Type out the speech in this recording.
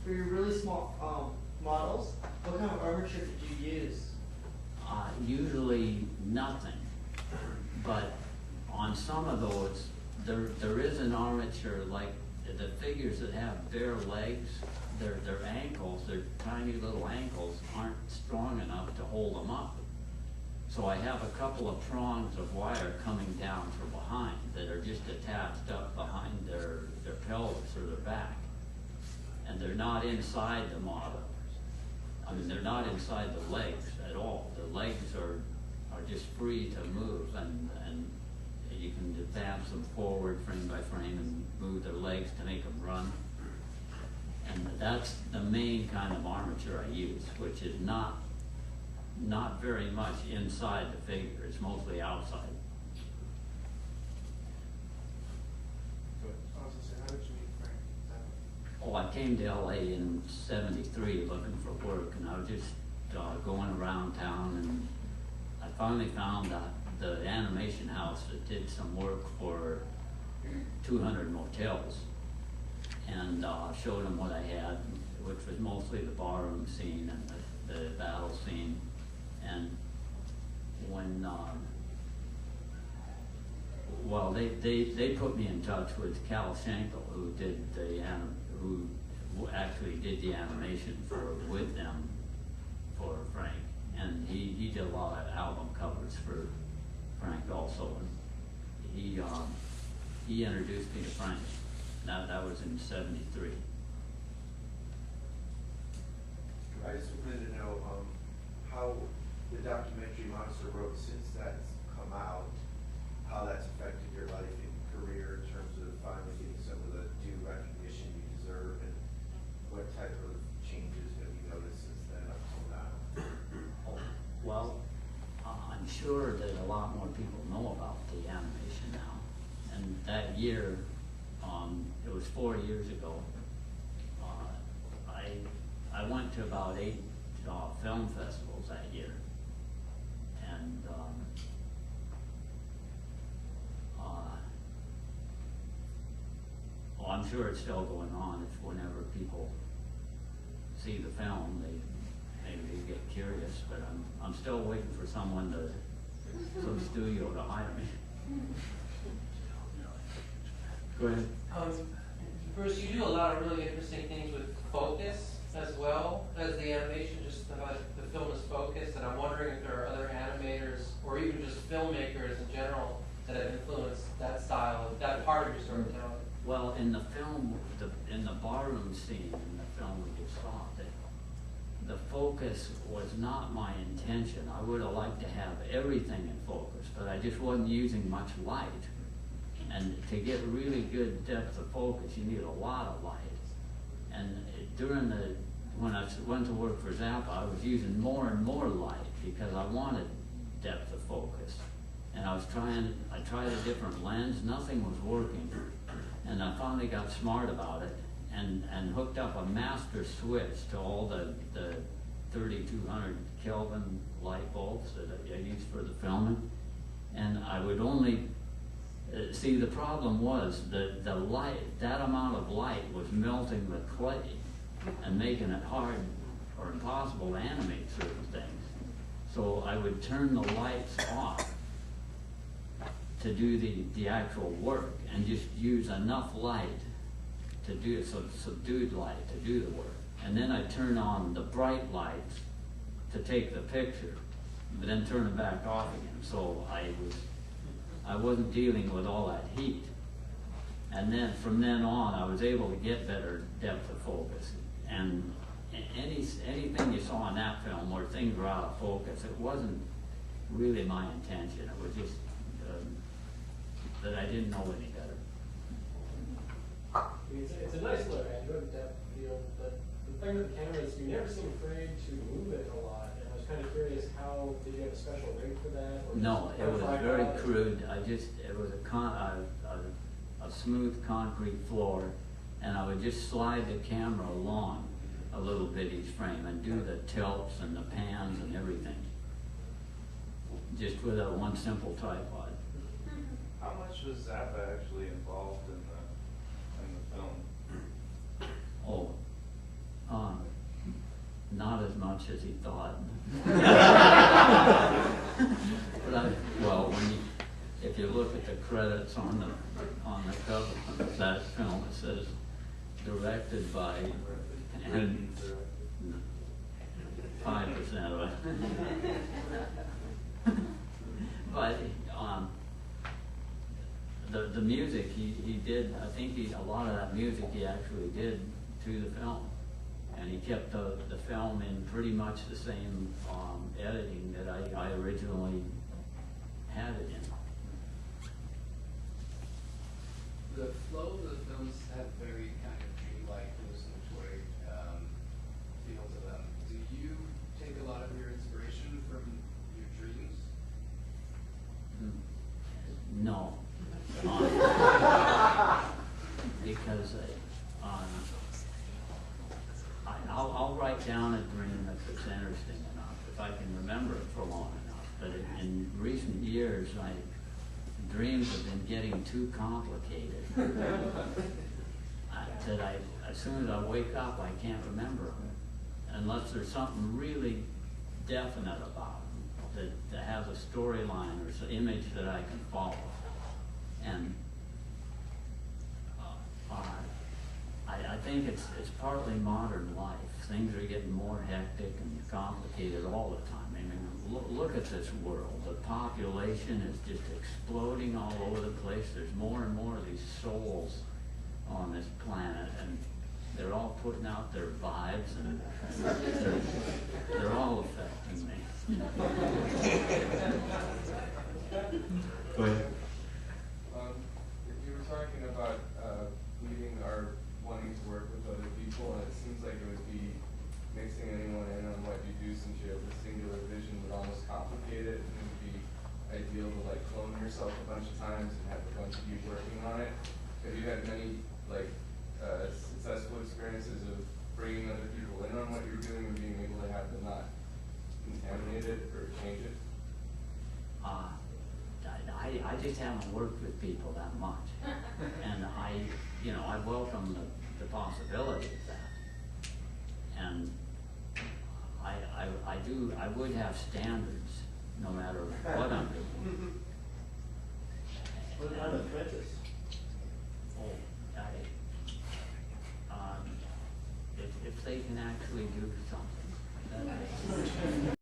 For your really small models, what kind of armature did you use? Usually nothing, but on some of those, there is an armature, like the figures that have bare legs, their ankles, their tiny little ankles aren't strong enough to hold them up. So I have a couple of prongs of wire coming down from behind that are just attached up behind their pelvis or their back. And they're not inside the model. I mean, they're not inside the legs at all. The legs are just free to move, and you can advance them forward frame by frame and move their legs to make them run. And that's the main kind of armature I use, which is not very much inside the figure. It's mostly outside. How did you meet Frank? Oh, I came to LA in '73 looking for work, and I was just going around town, and I finally found the animation house that did some work for 200 motels, and showed them what I had, which was mostly the barroom scene and the battle scene. And when well, they put me in touch with Cal Schenkel, who did who actually did the animation with them for Frank, and he did a lot of album covers for Frank also, and he introduced me to Frank. That was in '73. I just wanted to know how the documentary Monster Road, since that's come out, how that's affected your life and career in terms of finally getting some of the due recognition you deserve, and what type of changes have you noticed since then up till now? Well, I'm sure that a lot more people know about the animation now. And that year, it was 4 years ago, I went to about 8 film festivals that year. And well, I'm sure it's still going on. If whenever people see the film, maybe they get curious, but I'm still waiting for some studio to hire me. Go ahead. Bruce, you do a lot of really interesting things with focus as well as the animation, just how the film is focused, and I'm wondering if there are other animators or even just filmmakers in general that have influenced that style, that part of your storytelling. Well, in the film, in the barroom scene in the film we just saw, the focus was not my intention. I would have liked to have everything in focus, but I just wasn't using much light. And to get really good depth of focus, you need a lot of light. And when I went to work for Zappa, I was using more and more light because I wanted depth of focus. And I tried a different lens, nothing was working. And I finally got smart about it and hooked up a master switch to all the 3200 Kelvin light bulbs that I used for the filming. And I would only see, the problem was that the light, that amount of light was melting the clay and making it hard or impossible to animate certain things. So I would turn the lights off to do the actual work and just use enough light to do subdued light to do the work. And then I'd turn on the bright lights to take the picture, but then turn it back off again. So I wasn't dealing with all that heat. And then from then on, I was able to get better depth of focus. And anything you saw in that film where things were out of focus, it wasn't really my intention. It was just that I didn't know any better. It's a nice look. I enjoyed the depth of field, but the thing with the camera is you never seem afraid to move it a lot. And I was kind of curious, did you have a special rig for that? Or No, it was very crude. It was a smooth concrete floor, and I would just slide the camera along a little bit each frame and do the tilts and the pans and everything, just with one simple tripod. How much was Zappa actually involved in the film? much as he thought. But well, if you look at the credits on the cover of that film, it says directed by, and 5% of it. But the music he did, I think a lot of that music he actually did to the film, and he kept the film in pretty much the same editing that I originally had it in. The flow of the films have very kind of dreamlike, hallucinatory feel to them. Do you take a lot of your inspiration from your dreams? No. Because I'll write down a dream if it's interesting enough, if I can remember it for long enough. But in recent years, dreams have been getting too complicated. That as soon as I wake up, I can't remember them, unless there's something really definite about them that has a storyline or some image that I can follow. And I think it's partly modern life. Things are getting more hectic and complicated all the time. I mean, look at this world. The population is just exploding all over the place. There's more and more of these souls on this planet, and they're all putting out their vibes, and they're all affecting me. Go ahead. If you were talking about meeting or wanting to work with other people, and it seems like it would be mixing anyone in on what you do, since you have a singular vision, would almost complicate it, and it would be ideal to like clone yourself a bunch of times and have a bunch of you working on it. Have you had many successful experiences of bringing other people in on what you're doing and being able to have them not contaminate it or change it? I just haven't worked with people that much, and I welcome the possibility of that, and I would have standards